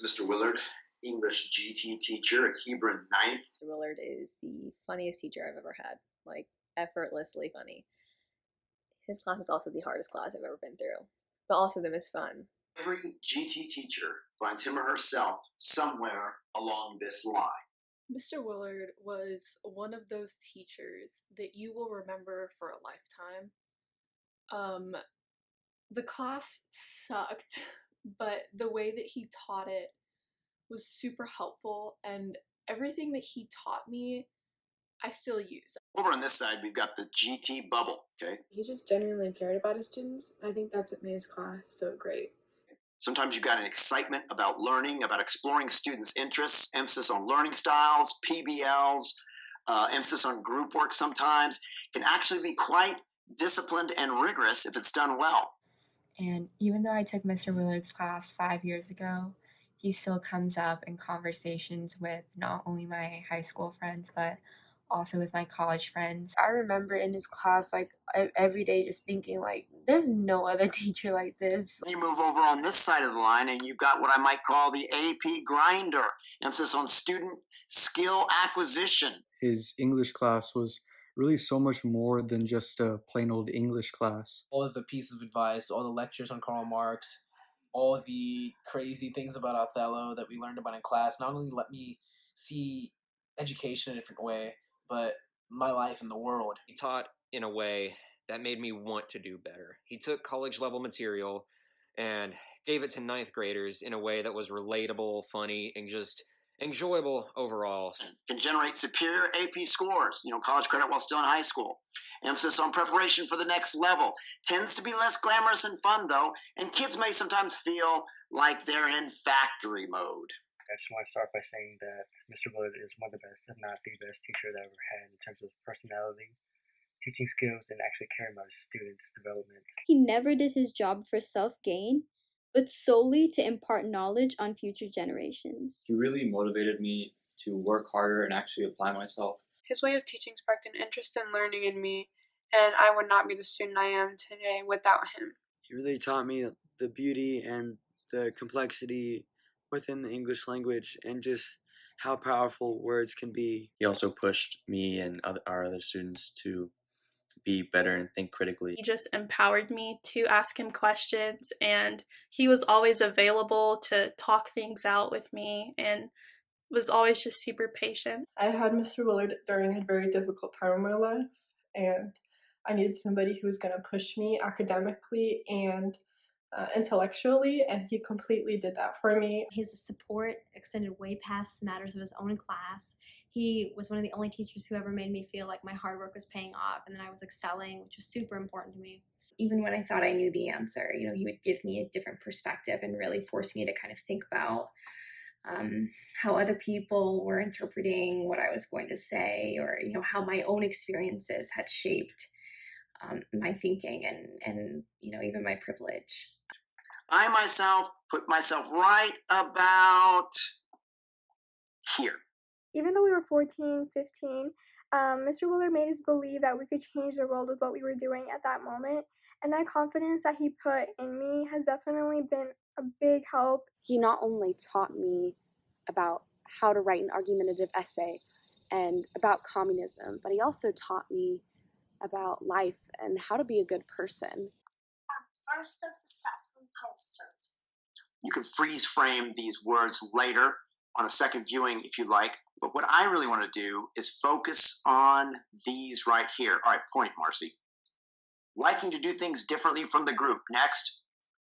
is Mr. Willard, English GT teacher at Hebron Ninth. Mr. Willard is the funniest teacher I've ever had, like effortlessly funny. His class is also the hardest class I've ever been through, but also the most fun. Every GT teacher finds him or herself somewhere along this line. Mr. Willard was one of those teachers that you will remember for a lifetime. The class sucked, but the way that he taught it was super helpful, and everything that he taught me, I still use. Over on this side, we've got the GT bubble, okay? He just genuinely cared about his students. I think that's what made his class so great. Sometimes you've got an excitement about learning, about exploring students' interests, emphasis on learning styles, PBLs, emphasis on group work sometimes. Can actually be quite disciplined and rigorous if it's done well. And even though I took Mr. Willard's class 5 years ago, he still comes up in conversations with not only my high school friends, but also with my college friends. I remember in his class, every day just thinking, there's no other teacher like this. You move over on this side of the line and you've got what I might call the AP grinder, emphasis on student skill acquisition. His English class was really so much more than just a plain old English class. All of the pieces of advice, all the lectures on Karl Marx, all the crazy things about Othello that we learned about in class not only let me see education in a different way, but my life in the world. He taught in a way that made me want to do better. He took college level material and gave it to ninth graders in a way that was relatable, funny, and just enjoyable overall. Can generate superior AP scores, college credit while still in high school. Emphasis on preparation for the next level. Tends to be less glamorous and fun though, and kids may sometimes feel like they're in factory mode. I just want to start by saying that Mr. Willard is one of the best, if not the best teacher that I ever had in terms of personality, teaching skills, and actually caring about his students' development. He never did his job for self-gain, but solely to impart knowledge on future generations. He really motivated me to work harder and actually apply myself. His way of teaching sparked an interest in learning in me, and I would not be the student I am today without him. He really taught me the beauty and the complexity within the English language and just how powerful words can be. He also pushed me and our other students to be better and think critically. He just empowered me to ask him questions, and he was always available to talk things out with me and was always just super patient. I had Mr. Willard during a very difficult time in my life, and I needed somebody who was going to push me academically and intellectually, and he completely did that for me. His support extended way past the matters of his own class. He was one of the only teachers who ever made me feel like my hard work was paying off and that I was excelling, which was super important to me. Even when I thought I knew the answer, he would give me a different perspective and really force me to kind of think about how other people were interpreting what I was going to say, or how my own experiences had shaped my thinking and even my privilege. I myself put myself right about here. Even though we were 14, 15, Mr. Willard made us believe that we could change the world with what we were doing at that moment. And that confidence that he put in me has definitely been a big help. He not only taught me about how to write an argumentative essay and about communism, but he also taught me about life and how to be a good person. First of the seven posters. You can freeze frame these words later on a second viewing if you like, but what I really want to do is focus on these right here. All right, point, Marcy. Liking to do things differently from the group. Next.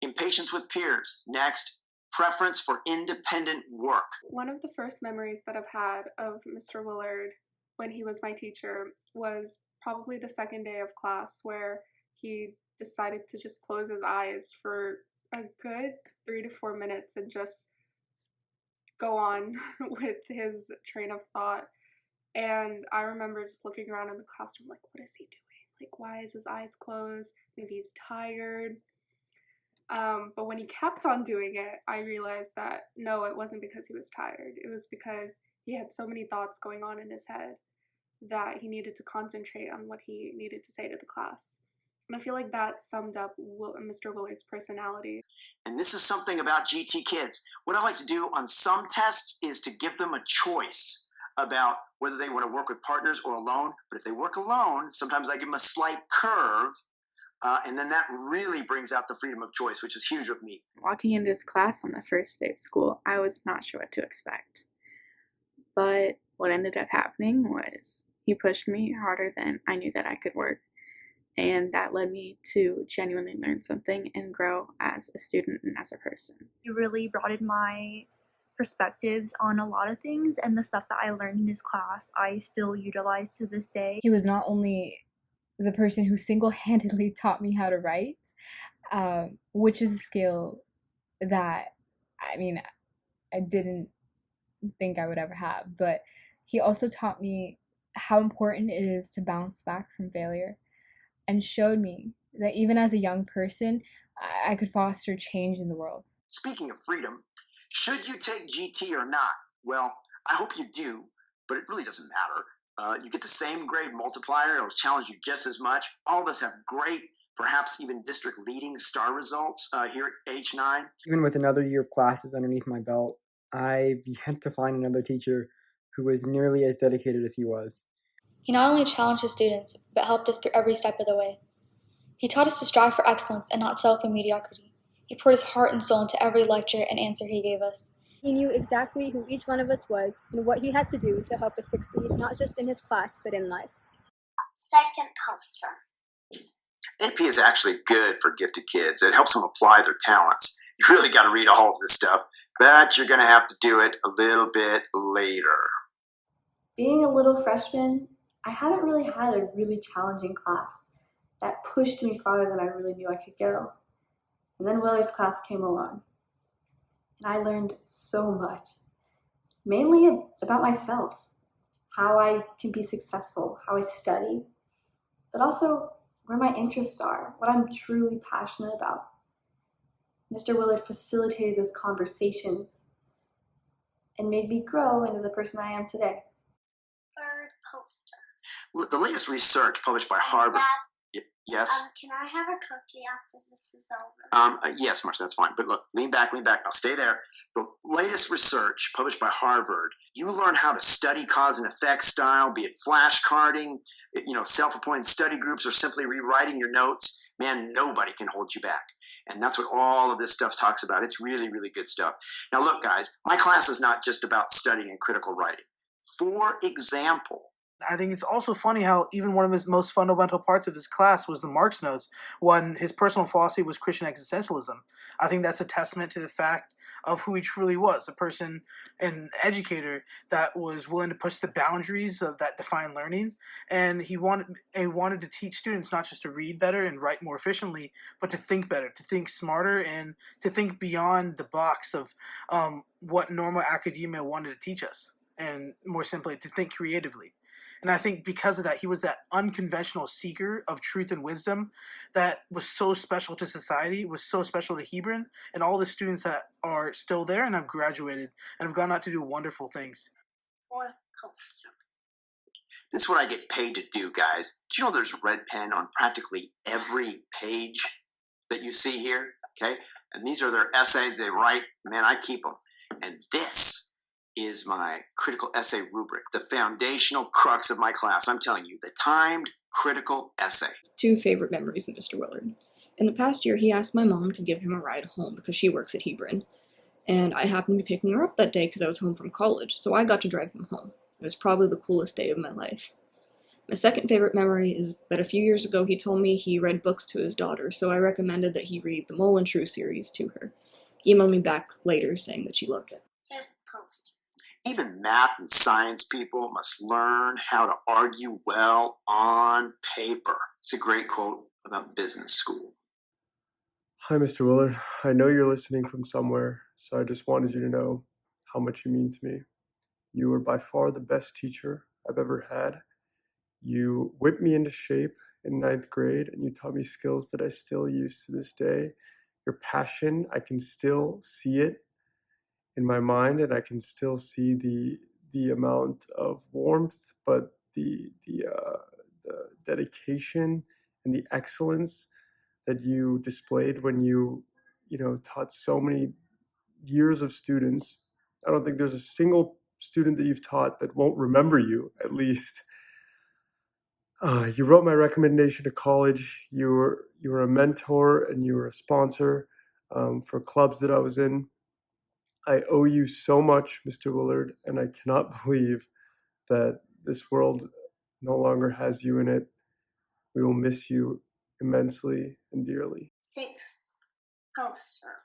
Impatience with peers. Next. Preference for independent work. One of the first memories that I've had of Mr. Willard when he was my teacher was probably the second day of class, where he decided to just close his eyes for a good 3 to 4 minutes and just go on with his train of thought. And I remember just looking around in the classroom like, what is he doing? Why is his eyes closed? Maybe he's tired. But when he kept on doing it, I realized that no, it wasn't because he was tired. It was because he had so many thoughts going on in his head that he needed to concentrate on what he needed to say to the class. I feel like that summed up Mr. Willard's personality. And this is something about GT kids. What I like to do on some tests is to give them a choice about whether they want to work with partners or alone. But if they work alone, sometimes I give them a slight curve. And then that really brings out the freedom of choice, which is huge with me. Walking into this class on the first day of school, I was not sure what to expect. But what ended up happening was he pushed me harder than I knew that I could work. And that led me to genuinely learn something and grow as a student and as a person. He really broadened my perspectives on a lot of things, and the stuff that I learned in his class, I still utilize to this day. He was not only the person who single-handedly taught me how to write, which is a skill that, I didn't think I would ever have, but he also taught me how important it is to bounce back from failure, and showed me that even as a young person, I could foster change in the world. Speaking of freedom, should you take GT or not? Well, I hope you do, but it really doesn't matter. You get the same grade multiplier. It'll challenge you just as much. All of us have great, perhaps even district-leading star results here at age 9. Even with another year of classes underneath my belt, I've yet to find another teacher who was nearly as dedicated as he was. He not only challenged his students, but helped us through every step of the way. He taught us to strive for excellence and not settle for mediocrity. He poured his heart and soul into every lecture and answer he gave us. He knew exactly who each one of us was and what he had to do to help us succeed, not just in his class, but in life. Second poster. AP is actually good for gifted kids. It helps them apply their talents. You really got to read all of this stuff, but you're going to have to do it a little bit later. Being a little freshman, I hadn't really had a really challenging class that pushed me farther than I really knew I could go. And then Willard's class came along. And I learned so much, mainly about myself, how I can be successful, how I study, but also where my interests are, what I'm truly passionate about. Mr. Willard facilitated those conversations and made me grow into the person I am today. Third poster. The latest research published by Harvard. Dad, yes? can I have a cookie after this is over? Yes, Marcia, that's fine. But look, lean back. Now stay there. The latest research published by Harvard, you learn how to study cause and effect style, be it flashcarding, self-appointed study groups, or simply rewriting your notes. Man, nobody can hold you back. And that's what all of this stuff talks about. It's really, really good stuff. Now look, guys, my class is not just about studying and critical writing. For example, I think it's also funny how even one of his most fundamental parts of his class was the Marx Notes, when his personal philosophy was Christian existentialism. I think that's a testament to the fact of who he truly was, a person, an educator that was willing to push the boundaries of that defined learning. And he wanted to teach students not just to read better and write more efficiently, but to think better, to think smarter, and to think beyond the box of what normal academia wanted to teach us, and more simply, to think creatively. And I think because of that, he was that unconventional seeker of truth and wisdom that was so special to society, was so special to Hebron, and all the students that are still there and have graduated and have gone out to do wonderful things. Fourth poster. This is what I get paid to do, guys. Do you know there's red pen on practically every page that you see here? Okay? And these are their essays they write. Man, I keep them. And this is my critical essay rubric, the foundational crux of my class. I'm telling you, the timed critical essay. 2 favorite memories of Mr. Willard. In the past year, he asked my mom to give him a ride home because she works at Hebron. And I happened to be picking her up that day because I was home from college, so I got to drive him home. It was probably the coolest day of my life. My second favorite memory is that a few years ago he told me he read books to his daughter, so I recommended that he read the Mole and True series to her. He emailed me back later saying that she loved it. Fifth poster. Even math and science people must learn how to argue well on paper. It's a great quote about business school. Hi, Mr. Willard. I know you're listening from somewhere, so I just wanted you to know how much you mean to me. You were by far the best teacher I've ever had. You whipped me into shape in 9th grade, and you taught me skills that I still use to this day. Your passion, I can still see it in my mind, and I can still see the amount of warmth, but the dedication and the excellence that you displayed when you taught so many years of students. I don't think there's a single student that you've taught that won't remember you, at least. You wrote my recommendation to college. You were a mentor and you were a sponsor for clubs that I was in. I owe you so much, Mr. Willard, and I cannot believe that this world no longer has you in it. We will miss you immensely and dearly. Sixth poster.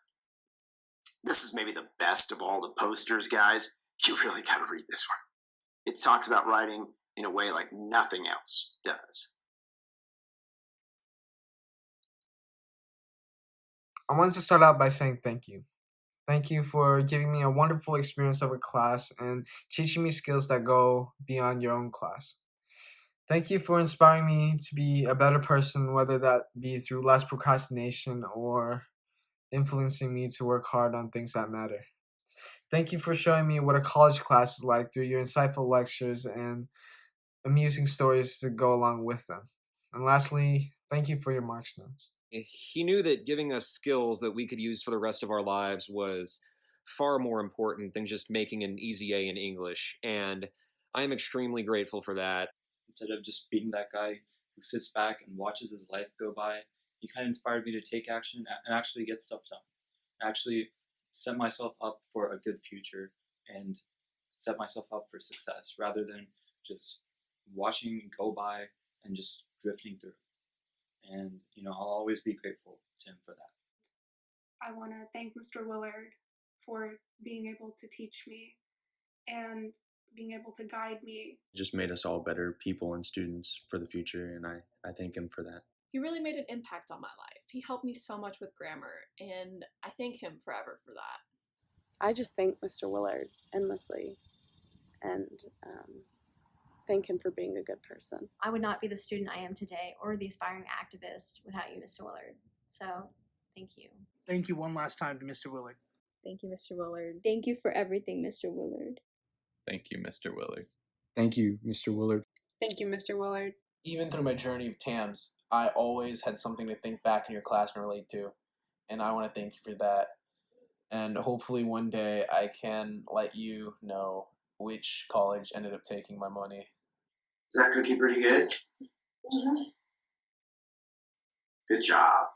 This is maybe the best of all the posters, guys. You really got to read this one. It talks about writing in a way like nothing else does. I wanted to start out by saying thank you. Thank you for giving me a wonderful experience of a class and teaching me skills that go beyond your own class. Thank you for inspiring me to be a better person, whether that be through less procrastination or influencing me to work hard on things that matter. Thank you for showing me what a college class is like through your insightful lectures and amusing stories to go along with them. And lastly, thank you for your Marks notes. He knew that giving us skills that we could use for the rest of our lives was far more important than just making an easy A in English, and I am extremely grateful for that. Instead of just being that guy who sits back and watches his life go by, he kind of inspired me to take action and actually get stuff done. Actually set myself up for a good future and set myself up for success rather than just watching it go by and just drifting through. And, I'll always be grateful to him for that. I want to thank Mr. Willard for being able to teach me and being able to guide me. It just made us all better people and students for the future, and I thank him for that. He really made an impact on my life. He helped me so much with grammar, and I thank him forever for that. I just thank Mr. Willard endlessly and thank him for being a good person. I would not be the student I am today or the aspiring activist without you, Mr. Willard. So, thank you. Thank you one last time to Mr. Willard. Thank you, Mr. Willard. Thank you for everything, Mr. Willard. Thank you, Mr. Willard. Thank you, Mr. Willard. Thank you, Mr. Willard. Even through my journey of TAMS, I always had something to think back in your class and relate to. And I want to thank you for that. And hopefully one day I can let you know which college ended up taking my money. Is that cookie pretty good? Mm-hmm. Good job.